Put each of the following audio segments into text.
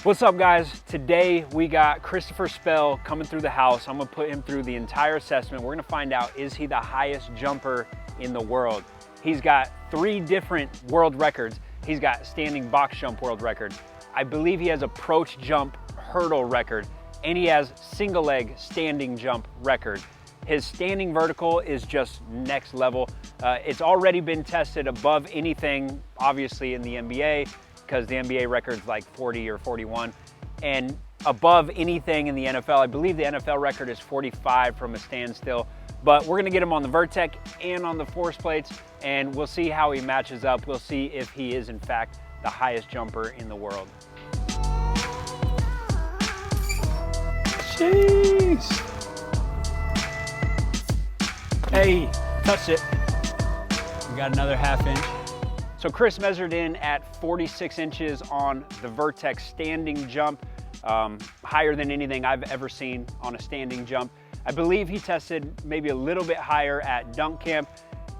What's up, guys? Today we got Christopher Spell coming through the house. I'm gonna put him through the entire assessment. We're gonna find out, is he the highest jumper in the world? He's got 3 different world records. He's got standing box jump world record. I believe he has approach jump hurdle record, and he has single leg standing jump record. His standing vertical is just next level. It's already been tested above anything, obviously, in the NBA, because the NBA record's like 40 or 41, and above anything in the NFL. I believe the NFL record is 45 from a standstill, but we're gonna get him on the Vertec and on the force plates, and we'll see how he matches up. We'll see if he is in fact the highest jumper in the world. Jeez. Hey, touched it. We got another ½ inch. So Chris measured in at 46 inches on the Vertec standing jump, higher than anything I've ever seen on a standing jump. I believe he tested maybe a little bit higher at dunk camp.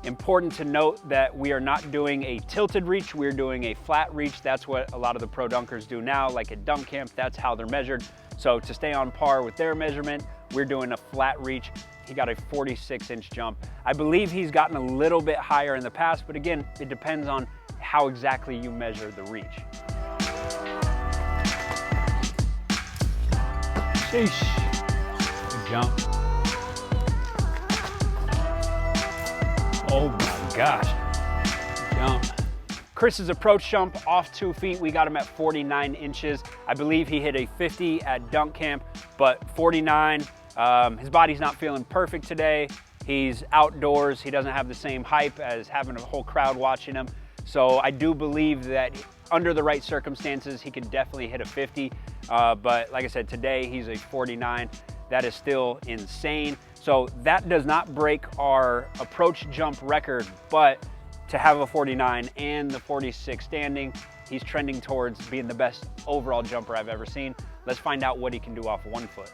Important to note that we are not doing a tilted reach, we're doing a flat reach. That's what a lot of the pro dunkers do now, like at dunk camp, that's how they're measured. So to stay on par with their measurement, we're doing a flat reach. He got a 46-inch jump. I believe he's gotten a little bit higher in the past, but again, it depends on how exactly you measure the reach. Sheesh. Good jump. Oh my gosh. Good jump. Chris's approach jump off 2 feet, we got him at 49 inches. I believe he hit a 50 at dunk camp, but 49, his body's not feeling perfect today. He's outdoors, he doesn't have the same hype as having a whole crowd watching him. So I do believe that under the right circumstances, he could definitely hit a 50. But like I said, today he's a 49. That is still insane. So that does not break our approach jump record, but to have a 49 and the 46 standing, he's trending towards being the best overall jumper I've ever seen. Let's find out what he can do off 1 foot.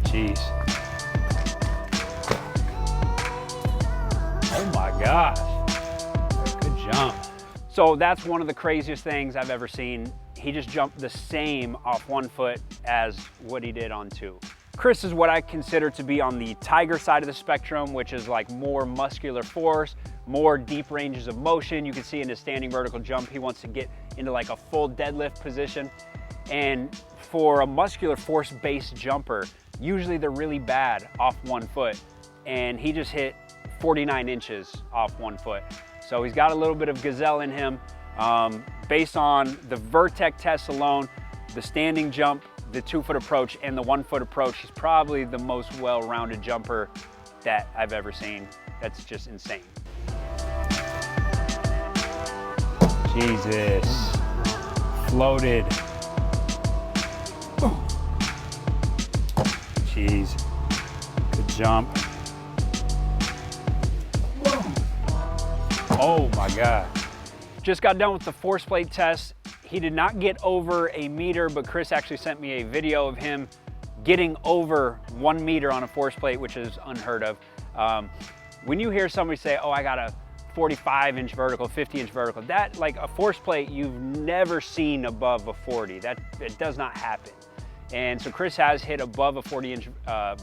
Jeez. Oh my gosh. Good jump. So that's one of the craziest things I've ever seen. He just jumped the same off 1 foot as what he did on 2. Chris is what I consider to be on the tiger side of the spectrum, which is like more muscular force, more deep ranges of motion. You can see in his standing vertical jump, he wants to get into like a full deadlift position. And for a muscular force-based jumper, usually they're really bad off 1 foot. And he just hit 49 inches off 1 foot. So he's got a little bit of gazelle in him. Based on the Vertec test alone, the standing jump, the 2 foot approach, and the 1 foot approach, he's probably the most well-rounded jumper that I've ever seen. That's just insane. Jesus. Floated. Jeez. Good jump. Oh my God. Just got done with the force plate test. He did not get over a meter, but Chris actually sent me a video of him getting over 1 meter on a force plate, which is unheard of. When you hear somebody say, oh, I got a 45-inch vertical, 50-inch vertical, that, like a force plate you've never seen above a 40. It does not happen. And so Chris has hit above a 40-inch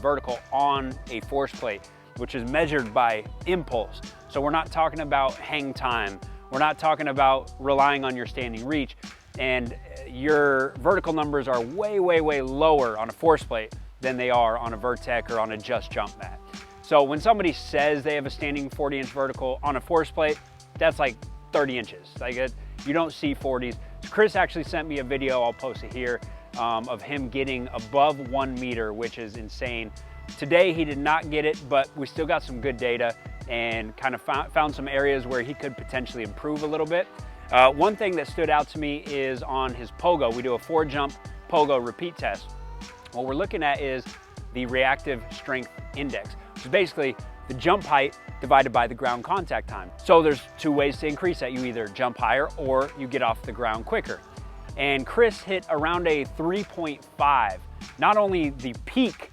vertical on a force plate, which is measured by impulse. So we're not talking about hang time. We're not talking about relying on your standing reach, and your vertical numbers are way, way, way lower on a force plate than they are on a Vertec or on a just jump mat. So when somebody says they have a standing 40-inch vertical on a force plate, that's like 30 inches. Like you don't see 40s. So Chris actually sent me a video, I'll post it here, of him getting above 1 meter, which is insane. Today he did not get it, but we still got some good data and kind of found some areas where he could potentially improve a little bit. One thing that stood out to me is on his pogo. We do a 4-jump pogo repeat test. What we're looking at is the reactive strength index, which is basically the jump height divided by the ground contact time. So there's 2 ways to increase that. You either jump higher or you get off the ground quicker. And Chris hit around a 3.5. Not only the peak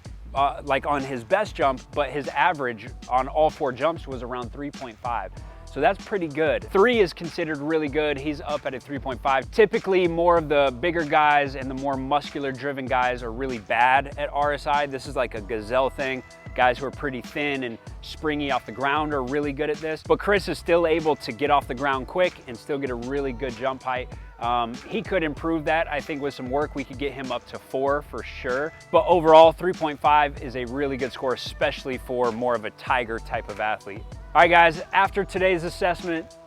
like on his best jump, but his average on all 4 jumps was around 3.5. So that's pretty good. 3 is considered really good. He's up at a 3.5. Typically, more of the bigger guys and the more muscular driven guys are really bad at RSI. This is like a gazelle thing. Guys who are pretty thin and springy off the ground are really good at this. But Chris is still able to get off the ground quick and still get a really good jump height. He could improve that. I think with some work, we could get him up to 4 for sure. But overall, 3.5 is a really good score, especially for more of a tiger type of athlete. All right, guys, after today's assessment,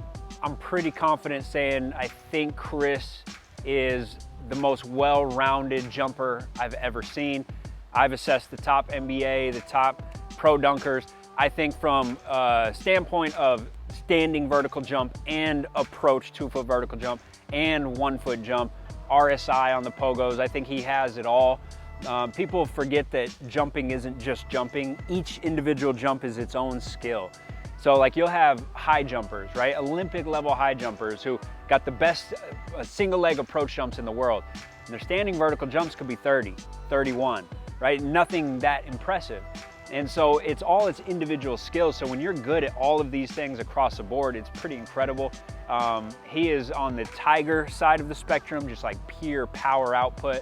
I'm pretty confident saying I think Chris is the most well-rounded jumper I've ever seen. I've assessed the top NBA, the top pro dunkers. I think from a standpoint of standing vertical jump and approach 2-foot vertical jump and 1-foot jump, RSI on the pogos, I think he has it all. People forget that jumping isn't just jumping. Each individual jump is its own skill. So like you'll have high jumpers, right? Olympic level high jumpers who got the best single leg approach jumps in the world. And their standing vertical jumps could be 30, 31. Right? Nothing that impressive. And so it's all its individual skills. So when you're good at all of these things across the board, it's pretty incredible. He is on the tiger side of the spectrum, just like pure power output,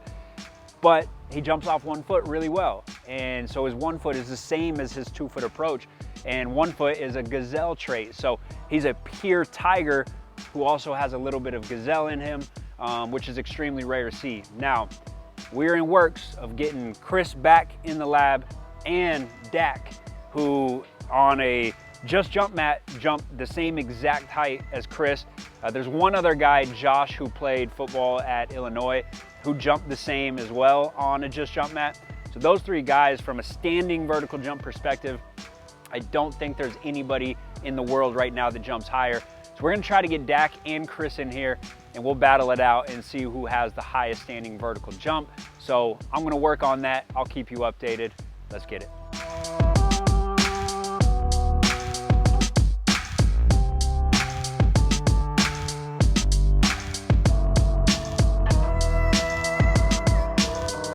but he jumps off 1 foot really well. And so his 1 foot is the same as his 2-foot approach. And 1 foot is a gazelle trait. So he's a pure tiger who also has a little bit of gazelle in him, which is extremely rare to see. Now, we're in works of getting Chris back in the lab and Dak, who on a just jump mat jumped the same exact height as Chris. There's one other guy, Josh, who played football at Illinois, who jumped the same as well on a just jump mat. So those 3 guys, from a standing vertical jump perspective, I don't think there's anybody in the world right now that jumps higher. So we're gonna try to get Dak and Chris in here and we'll battle it out and see who has the highest standing vertical jump. So I'm gonna work on that. I'll keep you updated. Let's get it.